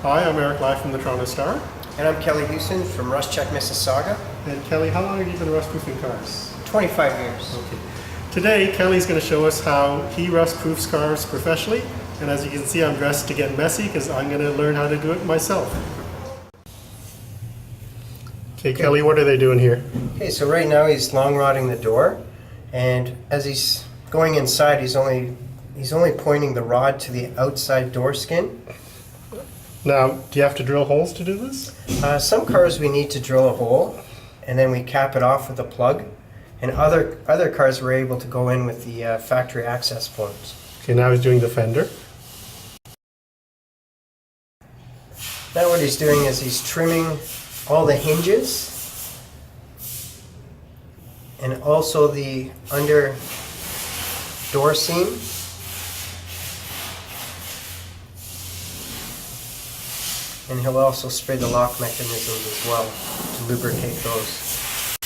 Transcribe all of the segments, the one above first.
Hi, I'm Eric Lai from the Toronto Star. And I'm Kelly Houston from RustCheck, Mississauga. And Kelly, how long have you been rustproofing cars? 25 years. Okay. Today, Kelly's going to show us how he rustproofs cars professionally. And as you can see, I'm dressed to get messy because I'm going to learn how to do it myself. Okay, Kelly, what are they doing here? Okay, so right now he's long rodding the door, and as he's going inside, he's only pointing the rod to the outside door skin. Now, do you have to drill holes to do this? Some cars we need to drill a hole, and then we cap it off with a plug. And other cars we're able to go in with the factory access points. Okay, now he's doing the fender. Now what he's doing is he's trimming all the hinges and also the under door seam. And he'll also spray the lock mechanisms as well to lubricate those.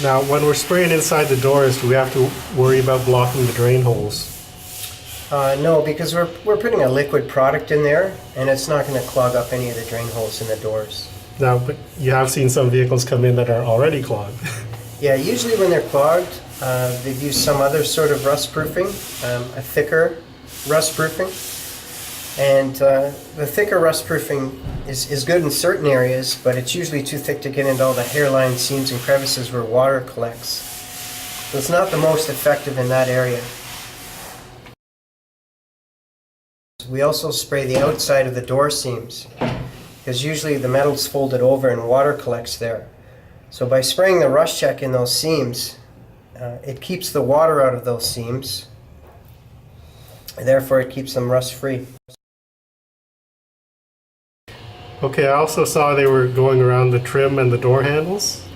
Now, when we're spraying inside the doors, do we have to worry about blocking the drain holes? No, because we're putting a liquid product in there, and it's not going to clog up any of the drain holes in the doors. Now, but you have seen some vehicles come in that are already clogged. Yeah, usually when they're clogged, they've used some other sort of rust proofing, a thicker rust proofing. And the thicker rust proofing is good in certain areas, but it's usually too thick to get into all the hairline seams and crevices where water collects. So it's not the most effective in that area. We also spray the outside of the door seams, because usually the metal's folded over and water collects there. So by spraying the RustCheck in those seams, it keeps the water out of those seams, and therefore it keeps them rust-free. Okay, I also saw they were going around the trim and the door handles.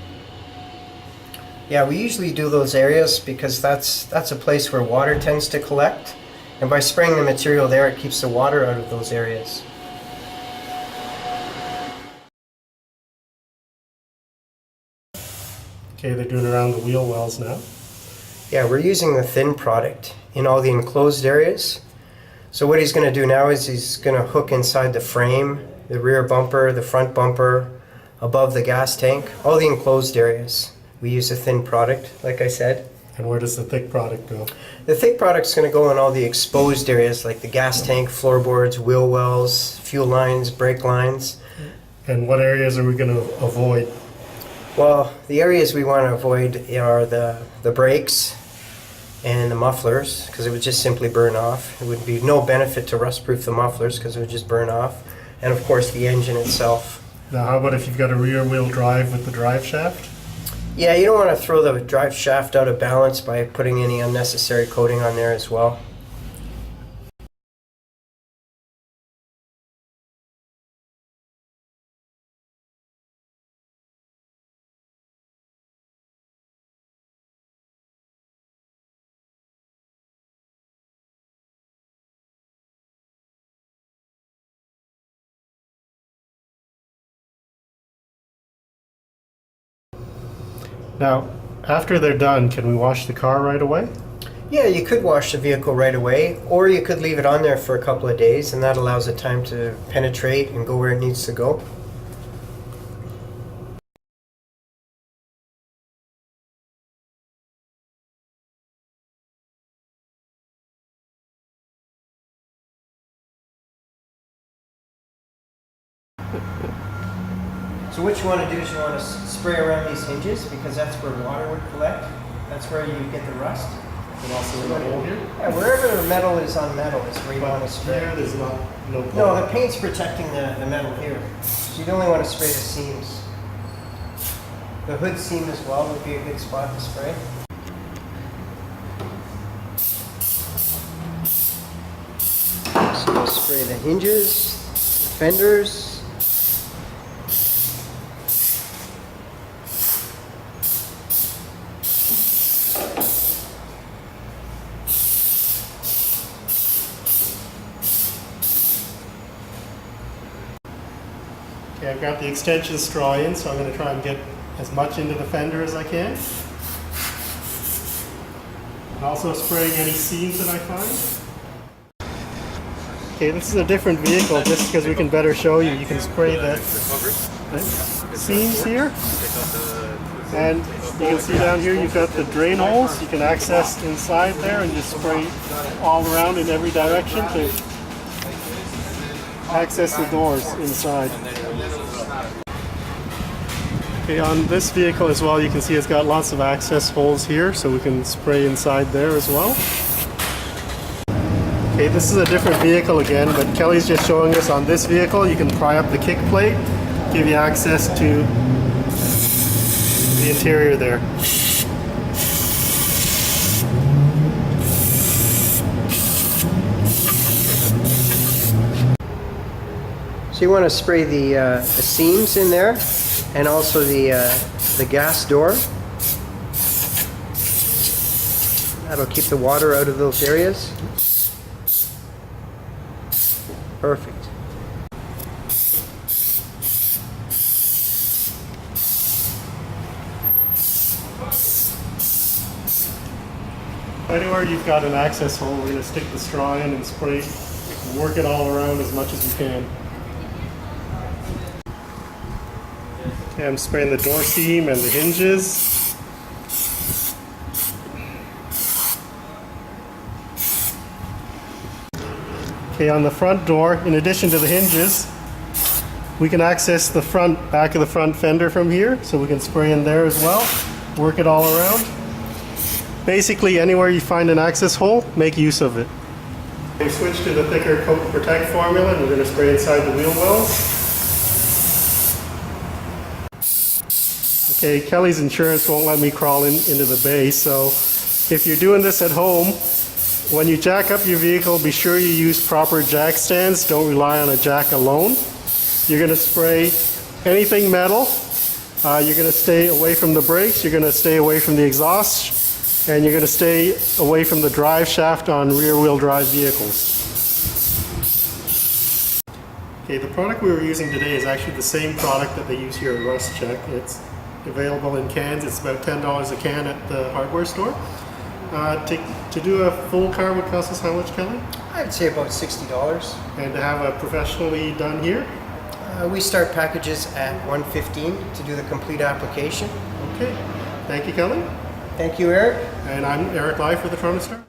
Yeah, we usually do those areas because that's a place where water tends to collect, and by spraying the material there, it keeps the water out of those areas. Okay, they're doing around the wheel wells now. Yeah, we're using the thin product in all the enclosed areas. So what he's going to do now is he's going to hook inside the frame, the rear bumper, the front bumper, above the gas tank, all the enclosed areas. We use a thin product, like I said. And where does the thick product go? The thick product's going to go in all the exposed areas like the gas tank, floorboards, wheel wells, fuel lines, brake lines. And what areas are we going to avoid? Well, the areas we want to avoid are the brakes and the mufflers, because it would just simply burn off. It would be no benefit to rust-proof the mufflers because it would just burn off. And of course the engine itself. Now how about if you've got a rear wheel drive with the drive shaft? Yeah, you don't want to throw the drive shaft out of balance by putting any unnecessary coating on there as well. Now, after they're done, can we wash the car right away? Yeah, you could wash the vehicle right away, or you could leave it on there for a couple of days, and that allows it time to penetrate and go where it needs to go. So what you want to do is you want to spray around these hinges, because that's where water would collect. That's where you get the rust. And also in the hole here? Yeah, wherever the metal is on metal is where you want to spray. Here there's no No, the paint's protecting the metal here. So you'd only want to spray the seams. The hood seam as well would be a good spot to spray. So we'll spray the hinges, fenders. Okay, I've got the extension straw in, so I'm going to try and get as much into the fender as I can. And also spraying any seams that I find. Okay, this is a different vehicle just because we can better show you. You can spray the seams here. And you can see down here you've got the drain holes. You can access inside there and just spray all around in every direction to access the doors inside. Okay, on this vehicle as well, you can see it's got lots of access holes here, so we can spray inside there as well. Okay, this is a different vehicle again, but Kelly's just showing us on this vehicle, you can pry up the kick plate, give you access to the interior there. So you want to spray the seams in there, and also the gas door. That'll keep the water out of those areas. Perfect. Anywhere you've got an access hole, we're going to stick the straw in and spray, work it all around as much as you can. Okay, I'm spraying the door seam and the hinges. Okay, on the front door, in addition to the hinges, we can access the back of the front fender from here, so we can spray in there as well, work it all around. Basically, anywhere you find an access hole, make use of it. We switch to the thicker Coat Protect formula, and we're going to spray inside the wheel wells. Okay, Kelly's insurance won't let me crawl into the bay, so if you're doing this at home, when you jack up your vehicle, be sure you use proper jack stands. Don't rely on a jack alone. You're going to spray anything metal. You're going to stay away from the brakes. You're going to stay away from the exhaust. And you're going to stay away from the drive shaft on rear-wheel drive vehicles. Okay, the product we were using today is actually the same product that they use here at RustCheck. It's available in cans. It's about $10 a can at the hardware store. To do a full car would cost us how much, Kelly? I'd say about $60. And to have a professionally done here? We start packages at $115 to do the complete application. Okay. Thank you, Kelly. Thank you, Eric. And I'm Eric Lai for the Toronto Star.